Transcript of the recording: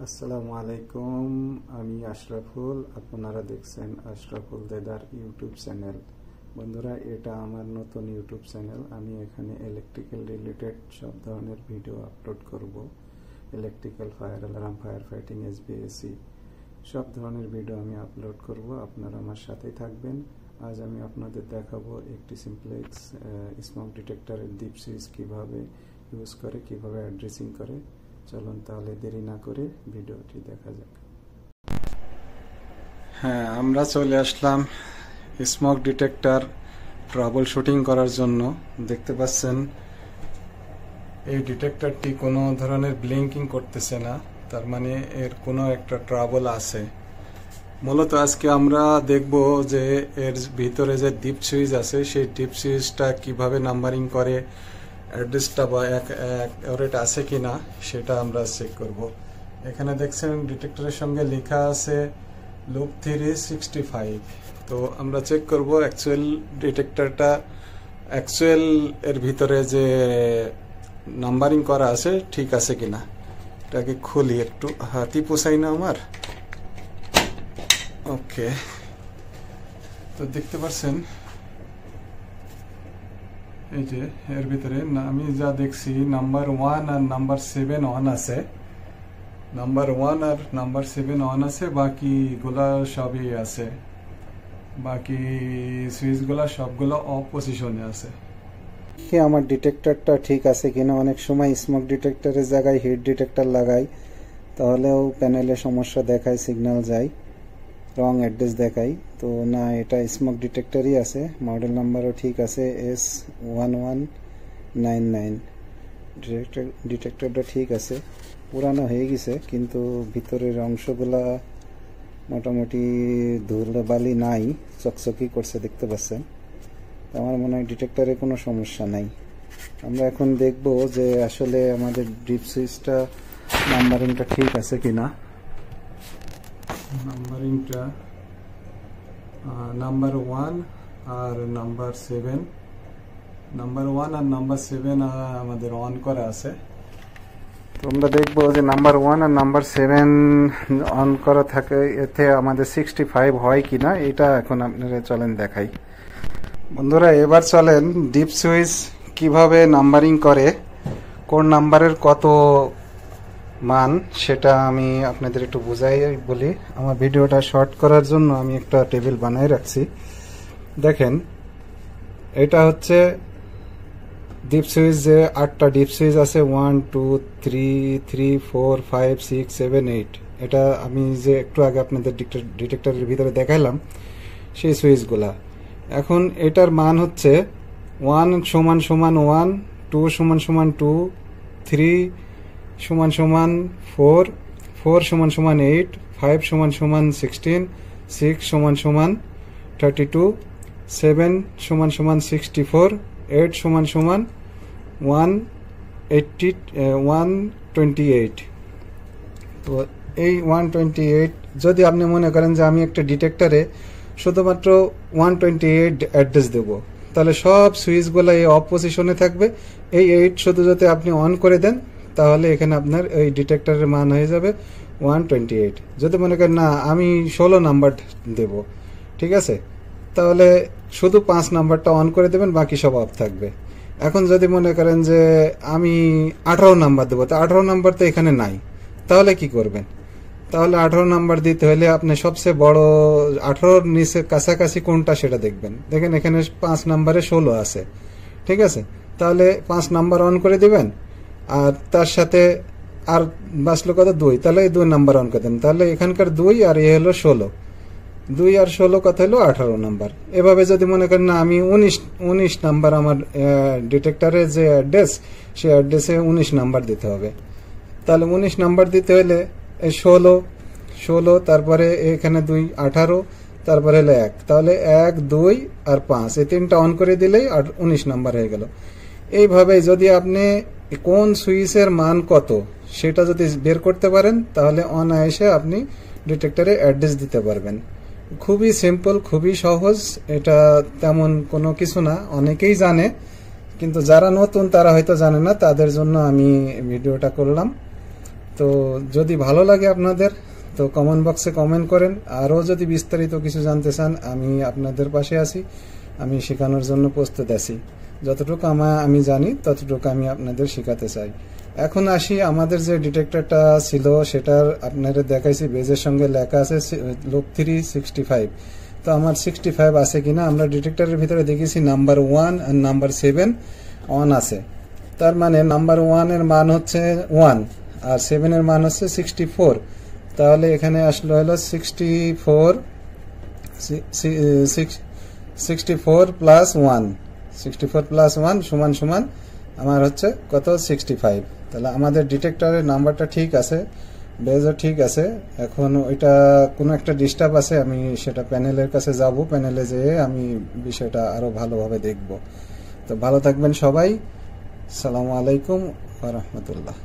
আসসালামু আলাইকুম। আমি আশরাফুল। আপনারা দেখছেন আশরাফুল দেদার ইউটিউব চ্যানেল। বন্ধুরা, এটা আমার নতুন ইউটিউব চ্যানেল। আমি এখানে ইলেকট্রিক্যাল রিলেটেড সব ধরনের ভিডিও আপলোড করব। Electrical, fire alarm, fire fighting, SBAC সব ধরনের ভিডিও আমি আপলোড করব। আপনারা আমার সাথেই থাকবেন। আজ আমি আপনাদের দেখাবো একটি সিমপ্লেক্স স্মোক ডিটেক্টরের ডিপ সুইচ কীভাবে ইউজ করে, কীভাবে অ্যাড্রেসিং করে। চলুন তাহলে দেরি না করে ভিডিওটি দেখা যাক। হ্যাঁ, আমরা চলে আসলাম স্মোক ডিটেক্টর ট্রাবল শুটিং করার জন্য। দেখতে পাচ্ছেন এই ডিটেক্টরটি কোনো ধরনের ব্লিঙ্কিং করতেছে না, তার মানে এর কোনো একটা ট্রাবল আছে। মূলত আজকে আমরা দেখব যে এর ভিতরে যে ডিপ সুইচ আছে সেই ডিপ সুইচটা কিভাবে নাম্বারিং করে, অ্যাড্রেসটা বা অ্যাকুরেট আছে কিনা সেটা আমরা চেক করব। এখানে দেখছেন ডিটেক্টরের সঙ্গে লেখা আছে লুপ 365। তো আমরা চেক করব অ্যাকচুয়াল ডিটেক্টরটা অ্যাকচুয়াল এর ভিতরে যে নাম্বারিং করা আছে ঠিক আছে কিনা। এটাকে খুলি, একটু হাতি পোষাই না আমার। ওকে, তো দেখতে পাচ্ছেন এই যে এর ভিতরে আমি যা দেখছি নাম্বার 1 আর নাম্বার 7 অন আছে। নাম্বার 1 আর নাম্বার 7 অন আছে, বাকি গুলা সবই আছে। বাকি সুইচ গুলা সবগুলো অফ পজিশনে আছে। কি আমার ডিটেক্টরটা ঠিক আছে কিনা। অনেক সময় স্মোক ডিটেক্টরের জায়গায় হিট ডিটেক্টর লাগাই, তাহলেও প্যানেলে সমস্যা দেখায়, সিগন্যাল যায়, রং অ্যাড্রেস দেখাই। তো না, এটা স্মোক ডিটেক্টরই আছে। মডেল নাম্বারও ঠিক আছে, S1199। ডিটেক্টরটা ঠিক আছে, পুরানো হয়ে গেছে, কিন্তু ভিতরের অংশগুলা মোটামুটি ধুলোবালি নাই, চকচকি করছে, দেখতে পাচ্ছেন। আমার মনে হয় ডিটেক্টরে কোনো সমস্যা নাই। আমরা এখন দেখব যে আসলে আমাদের ডিপ সুইচটা নাম্বারিংটা ঠিক আছে কিনা। নাম্বারিংটা নাম্বার 1 আর নাম্বার 7, নাম্বার 1 আর নাম্বার 7 আমাদের অন করা আছে। তো আমরা দেখবো যে নাম্বার 1 আর নাম্বার 7 অন করা থাকে, এতে আমাদের 65 হয় কিনা। এটা এখন আপনারা চলেন দেখাই। বন্ধুরা, এবার চলেন ডিপ সুইচ কিভাবে নাম্বারিং করে, কোন নাম্বারের কত মান সেটা আমি আপনাদের একটু বুঝাই বলি। আমার ভিডিওটা শর্ট করার জন্য আমি একটা টেবিল বানাই রাখছি। দেখেন, এটা হচ্ছে ডিপ সুইচ, যে 8টা ডিপ সুইচ আছে, 1 2 3 3 4 5 6 7 8। এটা আমি যে একটু আগে আপনাদের ডিটেক্টরের ভিতরে দেখাইলাম সেই সুইচগুলা। এখন এটার মান হচ্ছে 1 সমান সমান 1, 2 সমান সমান 2, 3 সমান সমান 4, 4 সমান সমান 8, 5 সমান সমান 16, 6 সমান সমান 32, 7 সমান সমান 64, 8 সমান সমান 128। তো এই 128, যদি আপনি মনে করেন যে আমি একটা ডিটেক্টরে শুধুমাত্র 128 অ্যাড্রেস দেব, তাহলে সব সুইচগুলো এই অফ পজিশনে থাকবে। এই 8 শুধু যদি আপনি অন করে দেন, তাহলে এখানে আপনার এই ডিটেক্টরের মান হয়ে যাবে 128। যদি মনে করেন না আমি 16 নাম্বার দেব, ঠিক আছে, তাহলে শুধু 5 নাম্বারটা অন করে দেবেন, বাকি সব অফ থাকবে। এখন যদি মনে করেন যে আমি 18 নাম্বার দেবো, তো 18 নাম্বার তো এখানে নাই, তাহলে কি করবেন? তাহলে 18 নাম্বার দিতে হলে আপনি সবচেয়ে বড় 18-র নিচে কাছাকাছি কোনটা সেটা দেখবেন। দেখেন এখানে 5 নাম্বারে 16 আছে, ঠিক আছে, তাহলে 5 নাম্বার অন করে দিবেন। আর তার সাথে আর বাঁচলো কত, 2, তাহলে এই 2 নাম্বার অন করে দেন। তাহলে এখানকার 2 আর এ হলো 16, 2 আর 16 কত হলো 18 নাম্বার। এভাবে যদি মনে করেন না আমি 19 নাম্বার, আমার ডিটেক্টরের যে অ্যাড্রেস সেই অ্যাড্রেসে 19 নাম্বার দিতে হবে। তাহলে 19 নাম্বার দিতে হলে এই 16, তারপরে এখানে 2, 18, তারপরে হলো 1, তাহলে 1 2 আর 5, এই 3টা অন করে দিলেই 19 নাম্বার হয়ে গেল। এইভাবে যদি আপনি কোন সুইচের মান কত সেটা যদি বের করতে পারেন, তাহলে অনায়াসে আপনি ডিটেক্টরে অ্যাড্রেস দিতে পারবেন। খুবই সিম্পল, খুবই সহজ, এটা তেমন কোনো কিছু না। অনেকেই জানে, কিন্তু যারা নতুন তারা হয়তো জানে না, তাদের জন্য আমি ভিডিওটা করলাম। তো যদি ভালো লাগে আপনাদের তো কমেন্ট বক্সে কমেন্ট করেন। আরও যদি বিস্তারিত কিছু জানতে চান আমি আপনাদের পাশে আছি, আমি শেখানোর জন্য প্রস্তুত আছি। যতটুকু আমি জানি ততটুকু আমি আপনাদের শেখাতে চাই। এখন আসি, আমাদের যে ডিটেক্টরটা ছিল সেটার আপনাদের দেখাইছি বেজের সঙ্গে লেখা আছে লুপ 365। তো আমার 65 আছে কিনা, আমরা ডিটেক্টরের ভিতরে দেখেছি নাম্বার 1 আর নাম্বার 7 অন আছে। তার মানে নাম্বার 1 এর মান হচ্ছে 1 আর 7 এর মান হচ্ছে 64। তাহলে এখানে আসলো হলো 64 প্লাস 1 সমান সমান আমার হচ্ছে কত 65। তাহলে আমাদের ডিটেক্টরের নাম্বারটা ঠিক আছে, বেজও ঠিক আছে। এখন ওইটা কোনো একটা ডিস্টার্ব আছে, আমি সেটা প্যানেলের কাছে যাব, প্যানেলে যেয়ে আমি বিষয়টা আরো ভালোভাবে দেখব। তো ভালো থাকবেন সবাই, আসসালামু আলাইকুম ওয়া রাহমাতুল্লাহ।